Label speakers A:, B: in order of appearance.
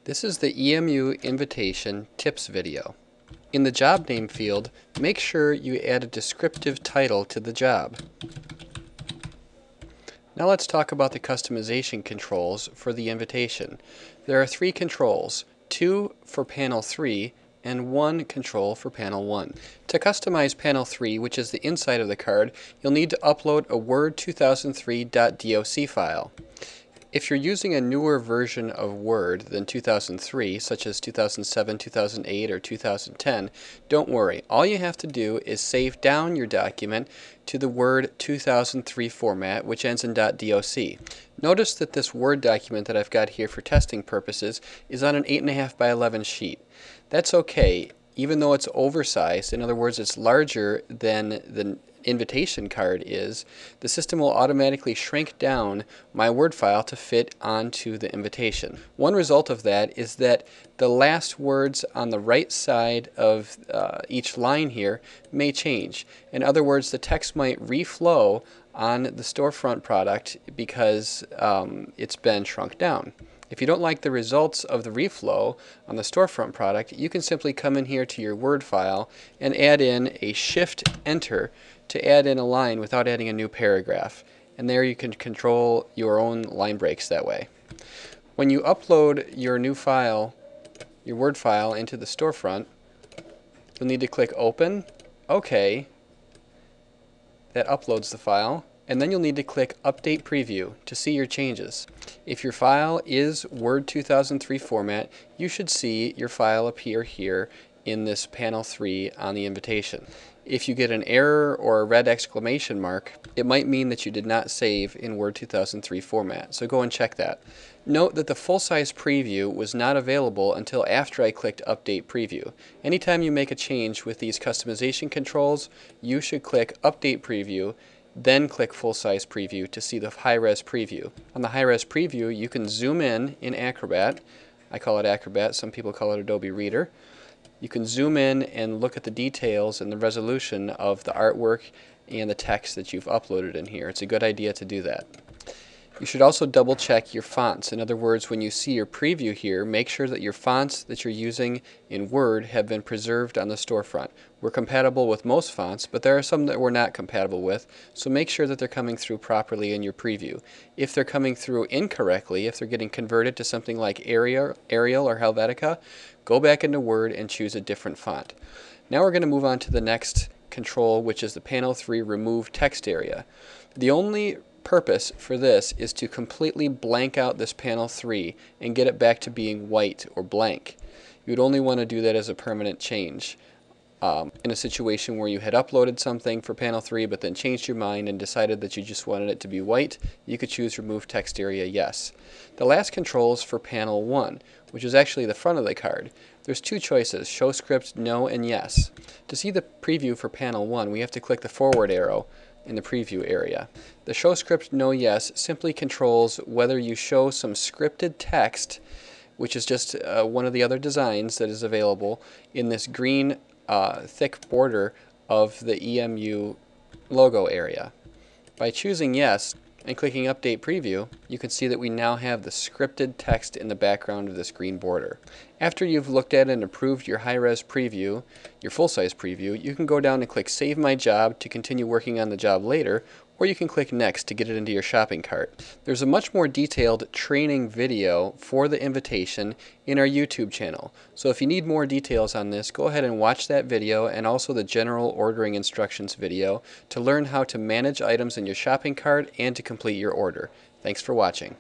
A: This is the EMU Invitation Tips video. In the job name field, make sure you add a descriptive title to the job. Now let's talk about the customization controls for the invitation. There are 3 controls, 2 for panel 3 and 1 control for panel 1. To customize panel 3, which is the inside of the card, you'll need to upload a Word 2003.doc file. If you're using a newer version of Word than 2003, such as 2007, 2008, or 2010, don't worry. All you have to do is save down your document to the Word 2003 format, which ends in .doc. Notice that this Word document that I've got here for testing purposes is on an 8.5 by 11 sheet. That's okay, even though it's oversized. In other words, it's larger than the invitation card is. The system will automatically shrink down my Word file to fit onto the invitation. One result of that is that the last words on the right side of each line here may change. In other words, the text might reflow on the storefront product because it's been shrunk down. If you don't like the results of the reflow on the storefront product, you can simply come in here to your Word file and add in a Shift-Enter to add in a line without adding a new paragraph. And there you can control your own line breaks that way. When you upload your new file, your Word file, into the storefront, you'll need to click Open, OK. That uploads the file. And then you'll need to click Update Preview to see your changes. If your file is Word 2003 format, you should see your file appear here in this panel 3 on the invitation. If you get an error or a red exclamation mark, it might mean that you did not save in Word 2003 format, so go and check that. Note that the full-size preview was not available until after I clicked Update Preview. Anytime you make a change with these customization controls, you should click Update Preview, then click full-size preview to see the high-res preview. On the high-res preview, you can zoom in Acrobat. I call it Acrobat, some people call it Adobe Reader. You can zoom in and look at the details and the resolution of the artwork and the text that you've uploaded in here. It's a good idea to do that. You should also double check your fonts. In other words, when you see your preview here, make sure that your fonts that you're using in Word have been preserved on the storefront. We're compatible with most fonts, but there are some that we're not compatible with, so make sure that they're coming through properly in your preview. If they're coming through incorrectly, if they're getting converted to something like Arial or Helvetica, go back into Word and choose a different font. Now we're going to move on to the next control, which is the Panel 3 Remove Text Area. The only purpose for this is to completely blank out this panel 3 and get it back to being white or blank. You would only want to do that as a permanent change. In a situation where you had uploaded something for panel 3 but then changed your mind and decided that you just wanted it to be white, you could choose Remove Text Area Yes. The last control is for panel 1, which is actually the front of the card. There's 2 choices, Show Script No and Yes. To see the preview for panel 1, we have to click the forward arrow in the preview area. The Show Script No Yes simply controls whether you show some scripted text, which is just one of the other designs that is available in this green thick border of the EMU logo area. By choosing Yes and clicking Update Preview, you can see that we now have the scripted text in the background of this green border. After you've looked at and approved your high-res preview, your full-size preview, you can go down and click Save My Job to continue working on the job later, or you can click Next to get it into your shopping cart. There's a much more detailed training video for the invitation in our YouTube channel. So if you need more details on this, go ahead and watch that video and also the general ordering instructions video to learn how to manage items in your shopping cart and to complete your order. Thanks for watching.